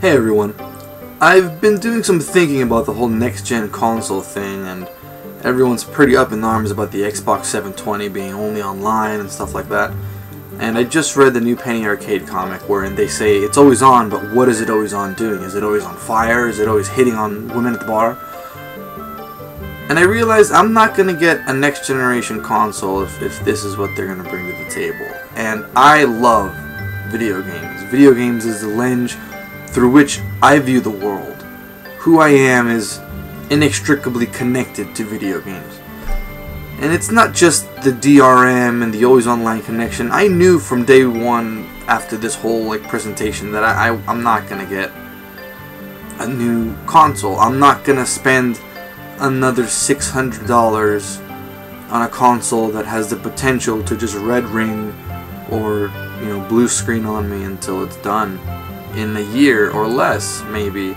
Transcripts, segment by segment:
Hey everyone, I've been doing some thinking about the whole next-gen console thing, and everyone's pretty up in arms about the Xbox 720 being only online and stuff like that. And I just read the new Penny Arcade comic wherein they say it's always on, but what is it always on doing? Is it always on fire? Is it always hitting on women at the bar? And I realized I'm not going to get a next-generation console if this is what they're going to bring to the table. And I love video games. Video games is the lens through which I view the world. Who I am is inextricably connected to video games. And it's not just the DRM and the always online connection. I knew from day one after this whole presentation that I'm not gonna get a new console. I'm not gonna spend another $600 on a console that has the potential to just red ring or blue screen on me until it's done in a year or less, maybe.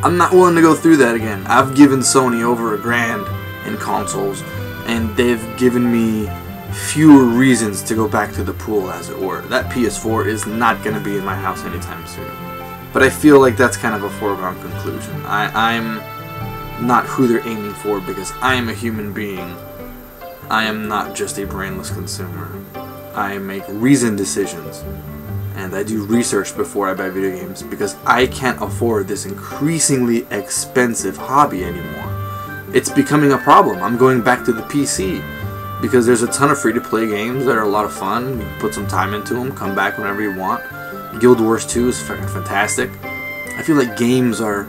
I'm not willing to go through that again. I've given Sony over $1,000 in consoles, and they've given me fewer reasons to go back to the pool, as it were. That PS4 is not going to be in my house anytime soon. But I feel like that's kind of a foregone conclusion. I'm not who they're aiming for because I am a human being. I am not just a brainless consumer. I make reasoned decisions. And I do research before I buy video games because I can't afford this increasingly expensive hobby anymore. It's becoming a problem. I'm going back to the PC because there's a ton of free-to-play games that are a lot of fun. You can put some time into them, come back whenever you want. Guild Wars 2 is fucking fantastic. I feel like games are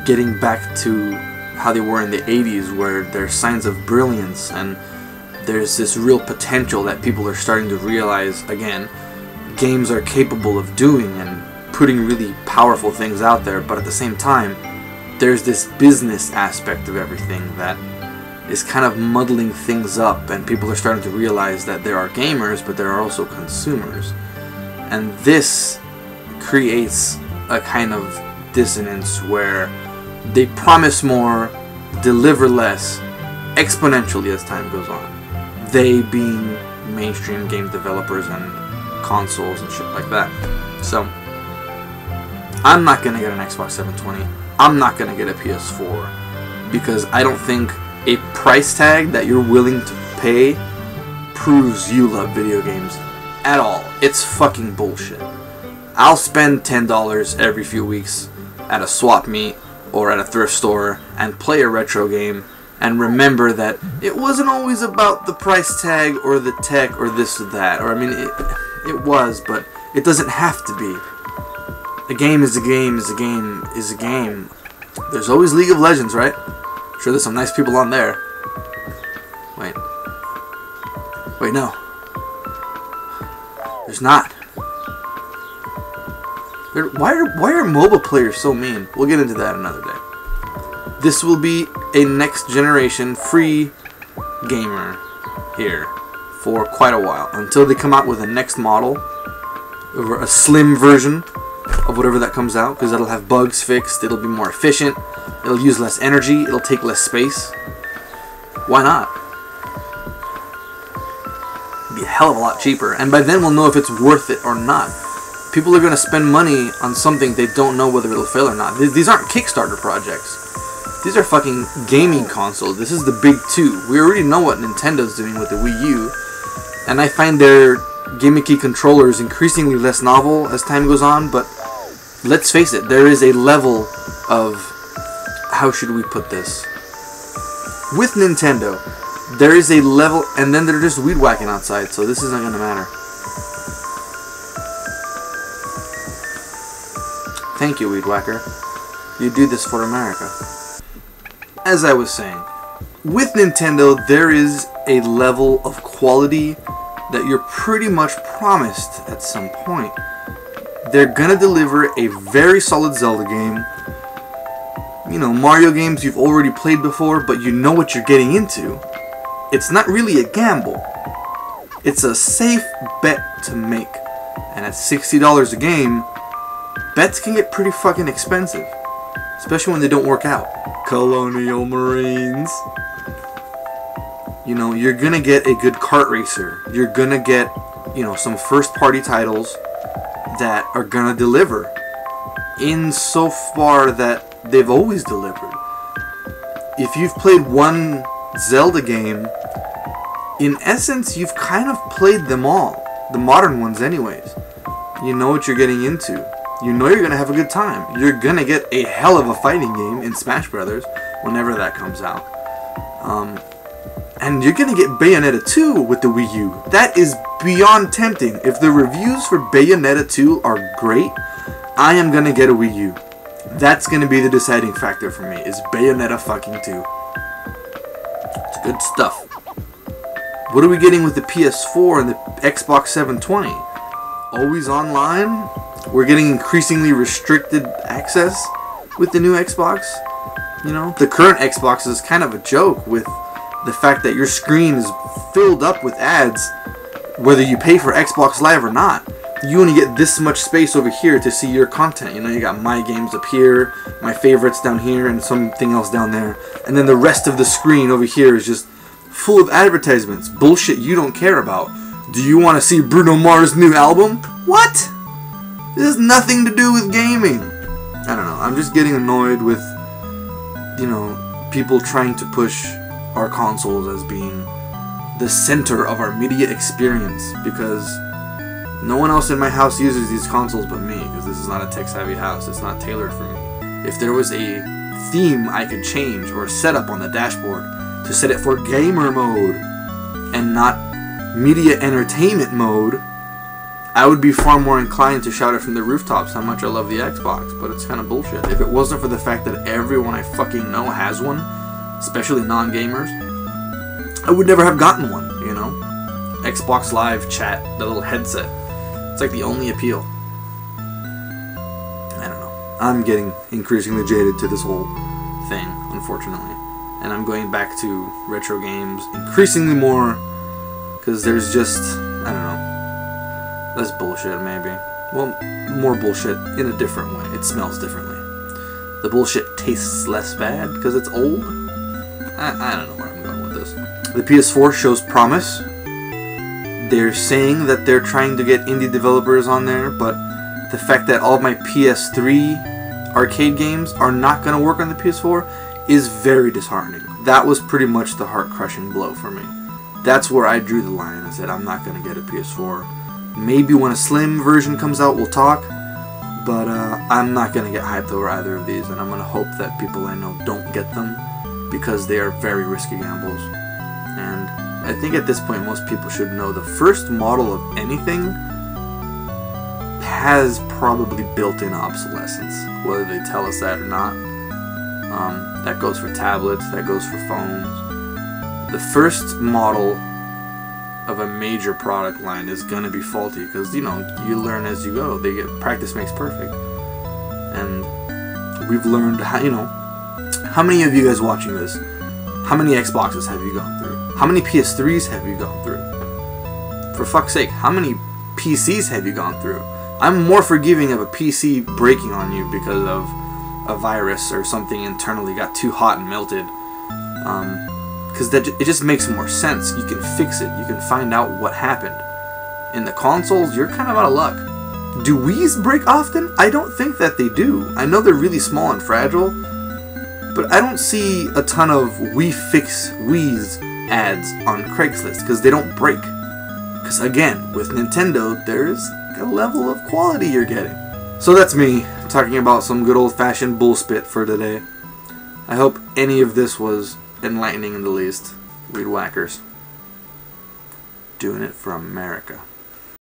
getting back to how they were in the 80s, where there's signs of brilliance and there's this real potential that people are starting to realize again. Games are capable of doing and putting really powerful things out there, but at the same time there's this business aspect of everything that is kind of muddling things up, and people are starting to realize that there are gamers but there are also consumers, and this creates a kind of dissonance where they promise more, deliver less, exponentially as time goes on, they being mainstream game developers and consoles and shit like that. So I'm not gonna get an Xbox 720. I'm not gonna get a PS4 because I don't think a price tag that you're willing to pay proves you love video games at all. It's fucking bullshit. I'll spend $10 every few weeks at a swap meet or at a thrift store and play a retro game and remember that it wasn't always about the price tag or the tech or this or that. Or I mean, it was, but it doesn't have to be. A game is a game is a game is a game. There's always League of Legends, right? Sure, there's some nice people on there. Wait, no. There's not. Why are MOBA players so mean? We'll get into that another day. This will be a next generation free gamer here for quite a while, until they come out with a next model, or a slim version of whatever that comes out, because that'll have bugs fixed, it'll be more efficient, it'll use less energy, it'll take less space. Why not? It'll be a hell of a lot cheaper, and by then we'll know if it's worth it or not. People are going to spend money on something they don't know whether it'll fail or not. These aren't Kickstarter projects. These are fucking gaming consoles. This is the big two. We already know what Nintendo's doing with the Wii U, and I find their gimmicky controllers increasingly less novel as time goes on, but let's face it, there is a level of, how should we put this? With Nintendo, there is a level, and then they're just weed whacking outside, so this isn't going to matter. Thank you, Weed Whacker. You do this for America. As I was saying, with Nintendo, there is a level of quality that you're pretty much promised at some point. They're gonna deliver a very solid Zelda game. Mario games you've already played before, but you know what you're getting into. It's not really a gamble. It's a safe bet to make. And at $60 a game, bets can get pretty fucking expensive. Especially when they don't work out. Colonial Marines. You're gonna get a good kart racer. You're gonna get, some first party titles that are gonna deliver. in so far that they've always delivered. If you've played one Zelda game, in essence, you've kind of played them all. The modern ones anyways. You know what you're getting into. You know you're going to have a good time. You're going to get a hell of a fighting game in Smash Brothers whenever that comes out. And you're going to get Bayonetta 2 with the Wii U. That is beyond tempting. If the reviews for Bayonetta 2 are great, I am going to get a Wii U. That's going to be the deciding factor for me, is Bayonetta fucking 2. It's good stuff. What are we getting with the PS4 and the Xbox 720? Always online? We're getting increasingly restricted access with the new Xbox. You know, the current Xbox is kind of a joke with the fact that your screen is filled up with ads, whether you pay for Xbox Live or not. You only get this much space over here to see your content. You know, you got my games up here, my favorites down here, and something else down there. And then the rest of the screen over here is just full of advertisements. Bullshit you don't care about. Do you want to see Bruno Mars' new album? What? This has nothing to do with gaming. I don't know. I'm just getting annoyed with, you know, people trying to push our consoles as being the center of our media experience, because no one else in my house uses these consoles but me, because this is not a tech-savvy house. It's not tailored for me. If there was a theme I could change or set up on the dashboard to set it for gamer mode and not media entertainment mode, I would be far more inclined to shout it from the rooftops how much I love the Xbox, but it's kind of bullshit. If it wasn't for the fact that everyone I fucking know has one, especially non-gamers, I would never have gotten one, you know? Xbox Live chat, the little headset. It's like the only appeal. I don't know. I'm getting increasingly jaded to this whole thing, unfortunately. And I'm going back to retro games increasingly more, because there's just, I don't know, less bullshit maybe. Well, more bullshit in a different way. It smells differently. The bullshit tastes less bad because it's old. I don't know where I'm going with this. The PS4 shows promise. They're saying that they're trying to get indie developers on there, but the fact that all of my PS3 arcade games are not going to work on the PS4 is very disheartening. That was pretty much the heart-crushing blow for me. That's where I drew the line. I said, I'm not going to get a PS4. Maybe when a slim version comes out, we'll talk, but I'm not going to get hyped over either of these, and I'm going to hope that people I know don't get them, because they are very risky gambles. And I think at this point most people should know the first model of anything has probably built-in obsolescence, whether they tell us that or not. That goes for tablets, that goes for phones. The first model of a major product line is going to be faulty, because, you know, you learn as you go. Practice makes perfect. And we've learned how, you know, how many of you guys watching this, how many Xboxes have you gone through? How many PS3s have you gone through? For fuck's sake, how many PCs have you gone through? I'm more forgiving of a PC breaking on you because of a virus or something internally got too hot and melted. Because it just makes more sense. You can fix it. You can find out what happened. In the consoles, you're kind of out of luck. Do Wii's break often? I don't think that they do. I know they're really small and fragile, but I don't see a ton of Wii Fix Wii's ads on Craigslist, because they don't break. Because again, with Nintendo, there's a level of quality you're getting. So that's me talking about some good old-fashioned bullspit for today. I hope any of this was enlightening in the least. Weed whackers. Doing it for America.